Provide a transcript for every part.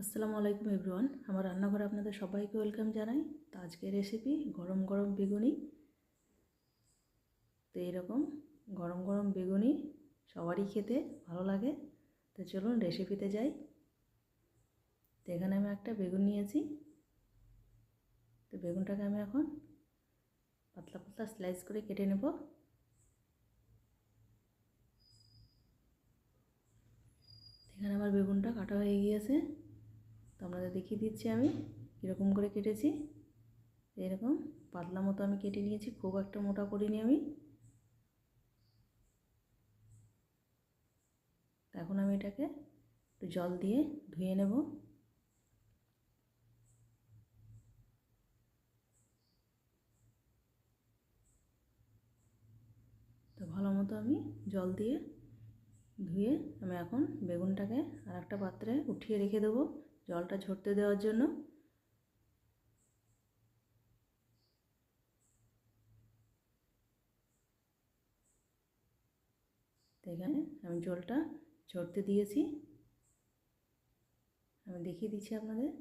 আসসালামু আলাইকুম এভরিওয়ান, আমার রান্নাঘরে আপনাদের সবাইকে ওয়েলকাম জানাই। তো আজকের রেসিপি গরম গরম বেগুনি। তো এরকম গরম গরম বেগুনি সবারই খেতে ভালো লাগে। তো চলুন রেসিপিতে যাই। তো এখানে আমি একটা বেগুন নিয়েছি। তো বেগুনটাকে আমি এখন পাতলা পাতলা স্লাইস করে কেটে নেব। এখানে আমার বেগুনটা কাটা হয়ে গিয়েছে। তো আপনাদের দেখিয়ে দিচ্ছি আমি কীরকম করে কেটেছি। এরকম পাতলা মতো আমি কেটে নিয়েছি, খুব একটা মোটা করিনি আমি। এখন আমি এটাকে একটু জল দিয়ে ধুয়ে নেব। তো ভালো মতো আমি জল দিয়ে ধুয়ে আমি এখন বেগুনটাকে আর একটা পাত্রে উঠিয়ে রেখে দেবো জলটা ঝরতে দেওয়ার জন্য। তো এখানে আমি জলটা ঝরতে দিয়েছি, আমি দেখিয়ে দিচ্ছি আপনাদের।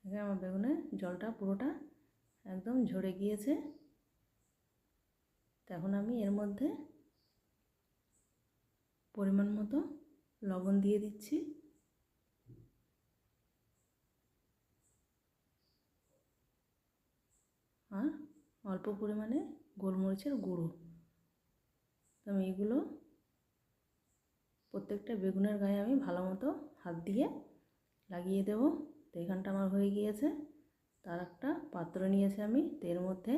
এখানে আমার বেগুনের জলটা পুরোটা একদম ঝরে গিয়েছে। তো এখন আমি এর মধ্যে পরিমাণ মতো লবণ দিয়ে দিচ্ছি, আর অল্প পরিমাণে গোলমরিচের গুঁড়ো। তো আমি এগুলো প্রত্যেকটা বেগুনের গায়ে আমি ভালো মতো হাত দিয়ে লাগিয়ে দেব। তো এখানটা আমার হয়ে গিয়েছে। তার একটা পাত্র নিয়েছি আমি। তো এর মধ্যে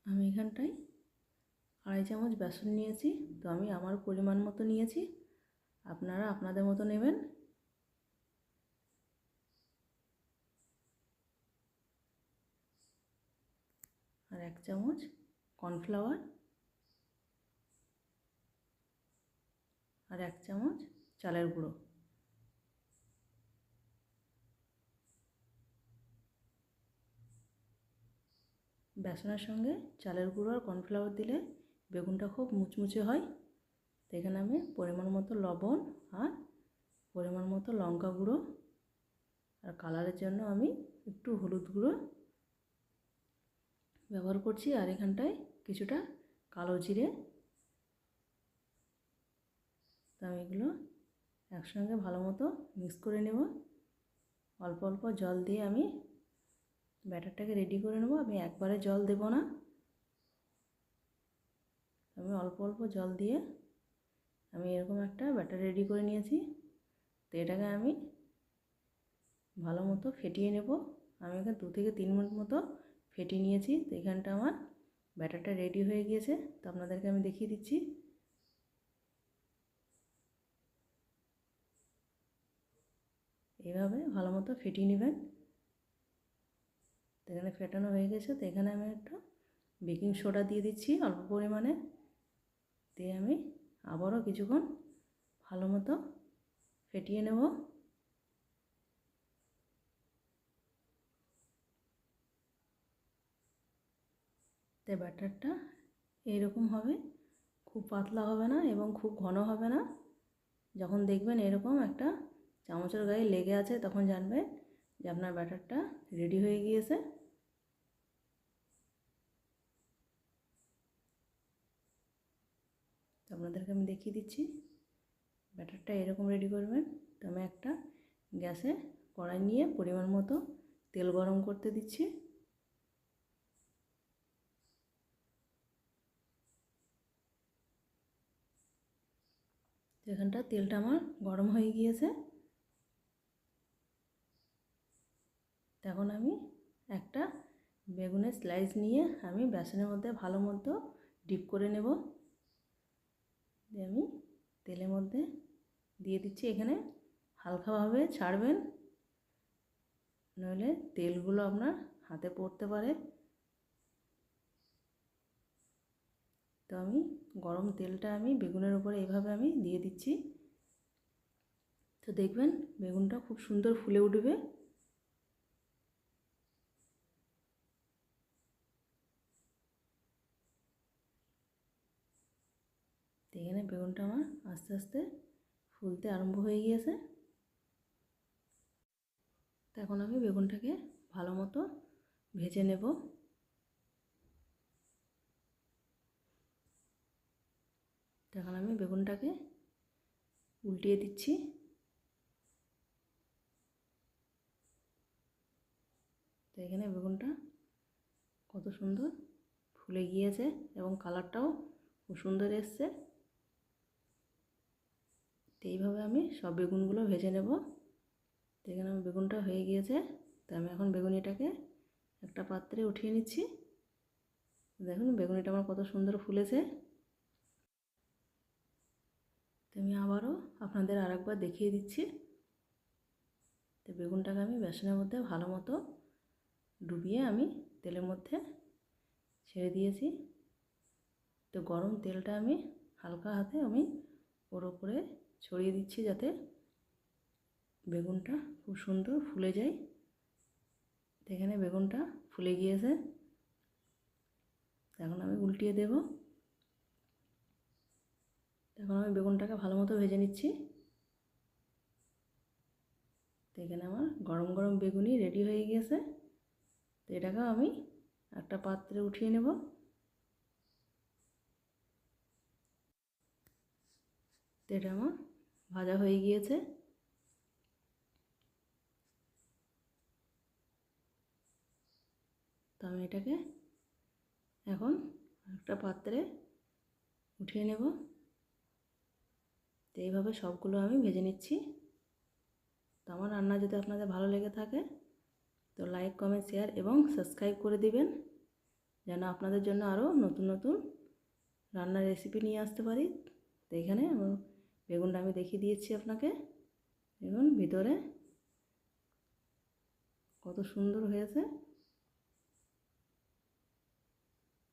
আমি এখানটায় 2.5 চামচ বেসন নিয়েছি। তো আমি আমার পরিমাণ মতো নিয়েছি, আপনারা আপনাদের মতো নেবেন। আর 1 চামচ কর্নফ্লাওয়ার, আর 1 চামচ চালের গুঁড়ো। বেসনের সঙ্গে চালের গুঁড়ো আর কর্নফ্লাওয়ার দিলে বেগুনটা খুব মুচমুচে হয়। তো এখানে আমি পরিমাণ মতো লবণ আর পরিমাণ মতো লঙ্কা গুঁড়ো, আর কালারের জন্য আমি একটু হলুদ গুঁড়ো ব্যবহার করছি, আর এখানটায় কিছুটা কালো জিরে। তো আমি এগুলো একসঙ্গে ভালো মতো মিক্স করে নেব। অল্প অল্প জল দিয়ে আমি ব্যাটারটাকে রেডি করে নেব। আমি একবারে জল দেব না, আমি অল্প অল্প জল দিয়ে আমি এরকম একটা ব্যাটার রেডি করে নিয়েছি। তো এটাকে আমি ভালো মতো ফেটিয়ে নেব। আমি এখানে 2 থেকে 3 মিনিট মতো ফেটিয়ে নিয়েছি। তো এখানটা আমার ব্যাটারটা রেডি হয়ে গিয়েছে। তো আপনাদেরকে আমি দেখিয়ে দিচ্ছি। এইভাবে ভালো মতো ফেটিয়ে নেবেন। তো এখানে ফেটানো হয়ে গেছে। তো এখানে আমি একটা বেকিং সোডা দিয়ে দিচ্ছি অল্প পরিমাণে। দিয়ে আমি আবারও কিছুক্ষণ ভালো মতো ফেটিয়ে নেব। তো ব্যাটারটা এইরকম হবে, খুব পাতলা হবে না এবং খুব ঘন হবে না। যখন দেখবেন এরকম একটা চামচের গায়ে লেগে আছে, তখন জানবেন যে আপনার ব্যাটারটা রেডি হয়ে গিয়েছে। তো আপনাদেরকে আমি দেখিয়ে দিচ্ছি ব্যাটারটা এরকম রেডি করবেন। তো আমি একটা গ্যাসে কড়াই নিয়ে পরিমাণ মতো তেল গরম করতে দিচ্ছি। এখানটা তেলটা আমার গরম হয়ে গিয়েছে। এখন আমি একটা বেগুনের স্লাইস নিয়ে আমি বেসনের মধ্যে ভালো মতো ডিপ করে নেব। দিয়ে আমি তেলের মধ্যে দিয়ে দিচ্ছি। এখানে হালকাভাবে ছাড়বেন, নইলে তেলগুলো আপনার হাতে পড়তে পারে। তো আমি গরম তেলটা আমি বেগুনের উপরে এইভাবে আমি দিয়ে দিচ্ছি। তো দেখবেন বেগুনটা খুব সুন্দর ফুলে উঠবে। তো এখানে বেগুনটা আমার আস্তে আস্তে ফুলতে আরম্ভ হয়ে গিয়েছে। তো এখন আমি বেগুনটাকে ভালো মতো ভেজে নেব। তো এখন আমি বেগুনটাকে উল্টিয়ে দিচ্ছি। তো এখানে বেগুনটা কত সুন্দর ফুলে গিয়েছে এবং কালারটাও খুব সুন্দর এসছে। তো এইভাবে আমি সব বেগুনগুলো ভেজে নেব। তো এখানে আমার বেগুনটা হয়ে গিয়েছে। তো আমি এখন বেগুনিটাকে একটা পাত্রে উঠিয়ে নিচ্ছি। দেখুন বেগুনিটা আমার কত সুন্দর ফুলেছে। তো আমি আবারও আপনাদের আরেকবার দেখিয়ে দিচ্ছি। তো বেগুনটাকে আমি বেসনের মধ্যে ভালো মতো ডুবিয়ে আমি তেলের মধ্যে ছেড়ে দিয়েছি। তো গরম তেলটা আমি হালকা হাতে আমি ওর উপরে ছড়িয়ে দিচ্ছি, যাতে বেগুনটা খুব সুন্দর ফুলে যায়। তো এখানে বেগুনটা ফুলে গিয়েছে। এখন আমি উল্টিয়ে দেব। এখন আমি বেগুনটাকে ভালো মতো ভেজে নিচ্ছি। তো এখানে আমার গরম গরম বেগুনি রেডি হয়ে গিয়েছে। তো এটাকেও আমি একটা পাত্রে উঠিয়ে নেব। তো এটা আমার ভাজা হয়ে গিয়েছে। তো আমি এটাকে এখন একটা পাত্রে উঠিয়ে নেব। তো এইভাবে সবগুলো আমি ভেজে নিচ্ছি। তো আমার রান্না যদি আপনাদের ভালো লেগে থাকে তো লাইক, কমেন্ট, শেয়ার এবং সাবস্ক্রাইব করে দিবেন, যেন আপনাদের জন্য আরও নতুন নতুন রান্নার রেসিপি নিয়ে আসতে পারি। তো এখানে বেগুনটা আমি দেখিয়ে দিয়েছি আপনাকে। দেখুন ভিতরে কত সুন্দর হয়েছে।